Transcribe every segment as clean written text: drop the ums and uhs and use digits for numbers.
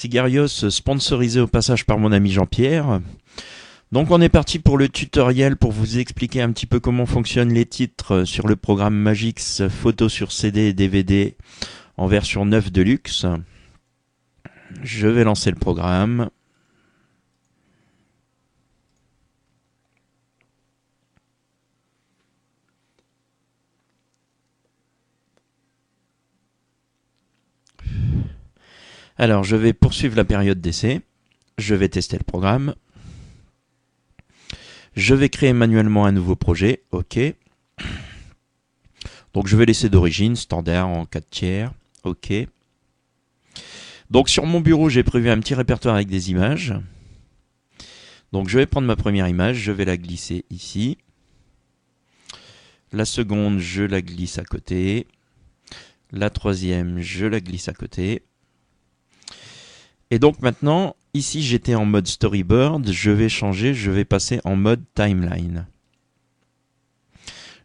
Sigarios, sponsorisé au passage par mon ami Jean-Pierre. Donc on est parti pour le tutoriel pour vous expliquer un petit peu comment fonctionnent les titres sur le programme Magix photo sur CD et DVD en version 9 Deluxe. Je vais lancer le programme. Alors je vais poursuivre la période d'essai. Je vais tester le programme. Je vais créer manuellement un nouveau projet. OK. Donc je vais laisser d'origine, standard en 4 tiers. OK. Donc sur mon bureau, j'ai prévu un petit répertoire avec des images. Donc je vais prendre ma première image, je vais la glisser ici. La seconde, je la glisse à côté. La troisième, je la glisse à côté. Et donc maintenant, ici j'étais en mode storyboard, je vais changer, je vais passer en mode timeline.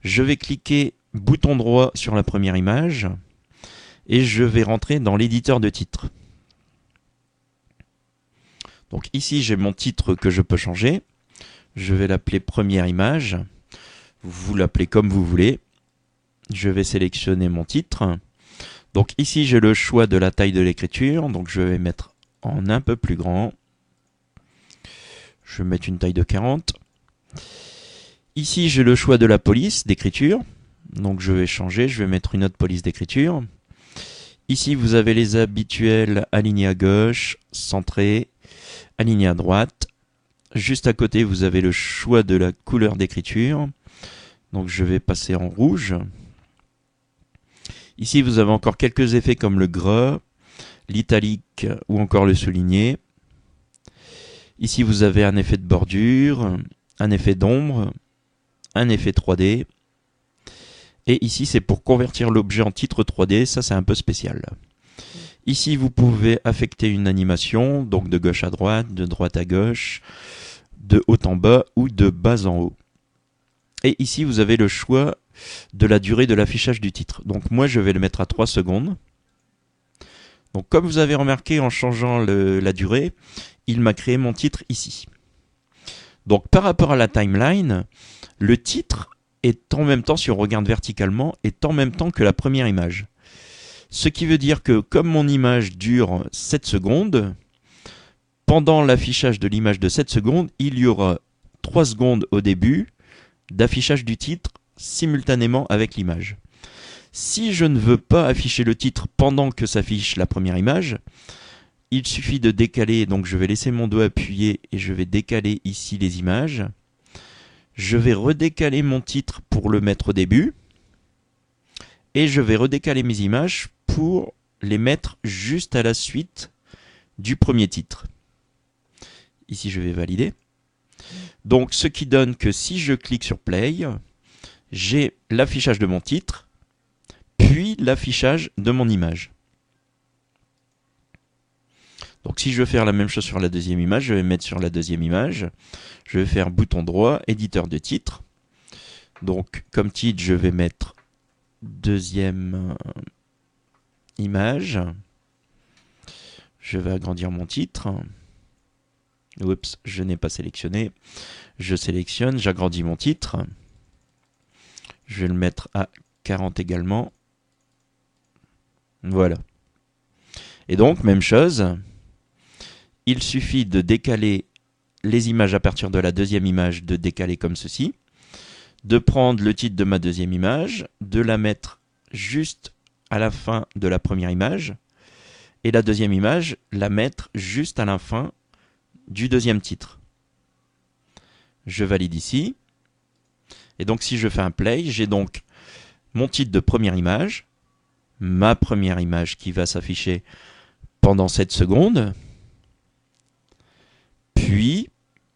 Je vais cliquer bouton droit sur la première image et je vais rentrer dans l'éditeur de titre. Donc ici j'ai mon titre que je peux changer. Je vais l'appeler première image. Vous l'appelez comme vous voulez. Je vais sélectionner mon titre. Donc ici j'ai le choix de la taille de l'écriture. Donc je vais mettre en un peu plus grand. Je vais mettre une taille de 40. Ici j'ai le choix de la police d'écriture. Donc je vais changer, je vais mettre une autre police d'écriture. Ici vous avez les habituels alignés à gauche, centrés, alignés à droite. Juste à côté vous avez le choix de la couleur d'écriture. Donc je vais passer en rouge. Ici vous avez encore quelques effets comme le gras, l'italique ou encore le souligné. Ici vous avez un effet de bordure, un effet d'ombre, un effet 3D. Et ici c'est pour convertir l'objet en titre 3D, ça c'est un peu spécial. Ici vous pouvez affecter une animation, donc de gauche à droite, de droite à gauche, de haut en bas ou de bas en haut. Et ici vous avez le choix de la durée de l'affichage du titre. Donc moi je vais le mettre à 3 secondes. Donc comme vous avez remarqué en changeant la durée, il m'a créé mon titre ici. Donc par rapport à la timeline, le titre est en même temps, si on regarde verticalement, est en même temps que la première image. Ce qui veut dire que comme mon image dure 7 secondes, pendant l'affichage de l'image de 7 secondes, il y aura 3 secondes au début d'affichage du titre simultanément avec l'image. Si je ne veux pas afficher le titre pendant que s'affiche la première image, il suffit de décaler, donc je vais laisser mon doigt appuyé et je vais décaler ici les images. Je vais redécaler mon titre pour le mettre au début et je vais redécaler mes images pour les mettre juste à la suite du premier titre. Ici je vais valider. Donc ce qui donne que si je clique sur Play, j'ai l'affichage de mon titre, puis l'affichage de mon image. Donc si je veux faire la même chose sur la deuxième image, je vais mettre sur la deuxième image, je vais faire bouton droit, éditeur de titre. Donc comme titre, je vais mettre deuxième image. Je vais agrandir mon titre. Oups, je n'ai pas sélectionné. Je sélectionne, j'agrandis mon titre. Je vais le mettre à 40 également. Voilà. Et donc, même chose. Il suffit de décaler les images à partir de la deuxième image, de décaler comme ceci. De prendre le titre de ma deuxième image, de la mettre juste à la fin de la première image. Et la deuxième image, la mettre juste à la fin du deuxième titre. Je valide ici. Et donc si je fais un play, j'ai donc mon titre de première image, ma première image qui va s'afficher pendant 7 secondes, puis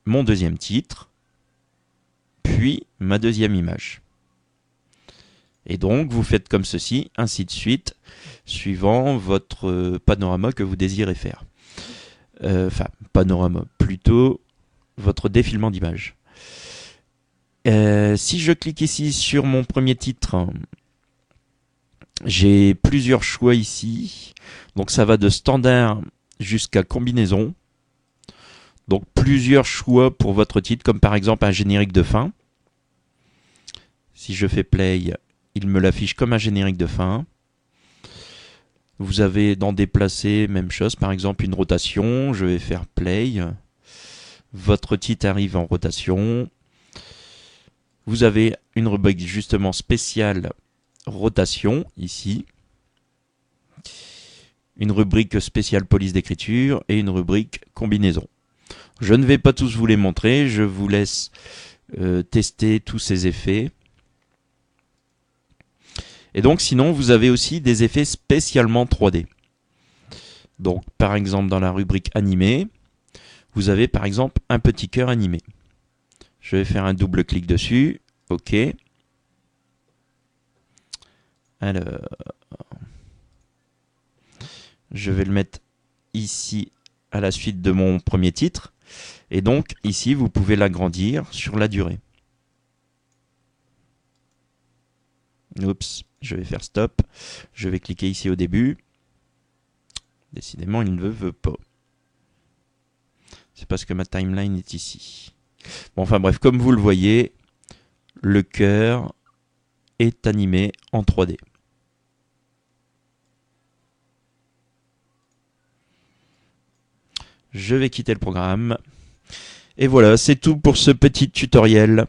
mon deuxième titre, puis ma deuxième image. Et donc vous faites comme ceci, ainsi de suite, suivant votre panorama que vous désirez faire. Enfin, panorama, plutôt votre défilement d'images. Si je clique ici sur mon premier titre, j'ai plusieurs choix ici. Donc ça va de standard jusqu'à combinaison. Donc plusieurs choix pour votre titre, comme par exemple un générique de fin. Si je fais play, il me l'affiche comme un générique de fin. Vous avez dans déplacer, même chose, par exemple une rotation, je vais faire play. Votre titre arrive en rotation. Vous avez une rubrique justement spéciale rotation ici. Une rubrique spéciale police d'écriture et une rubrique combinaison. Je ne vais pas tous vous les montrer, je vous laisse tester tous ces effets. Et donc sinon vous avez aussi des effets spécialement 3D. Donc par exemple dans la rubrique animé, vous avez par exemple un petit cœur animé. Je vais faire un double clic dessus, ok. Alors, je vais le mettre ici à la suite de mon premier titre. Et donc ici vous pouvez l'agrandir sur la durée. Oups, je vais faire stop. Je vais cliquer ici au début. Décidément, il ne veut pas. C'est parce que ma timeline est ici. Bon, enfin bref, comme vous le voyez, le cœur est animé en 3D. Je vais quitter le programme. Et voilà, c'est tout pour ce petit tutoriel.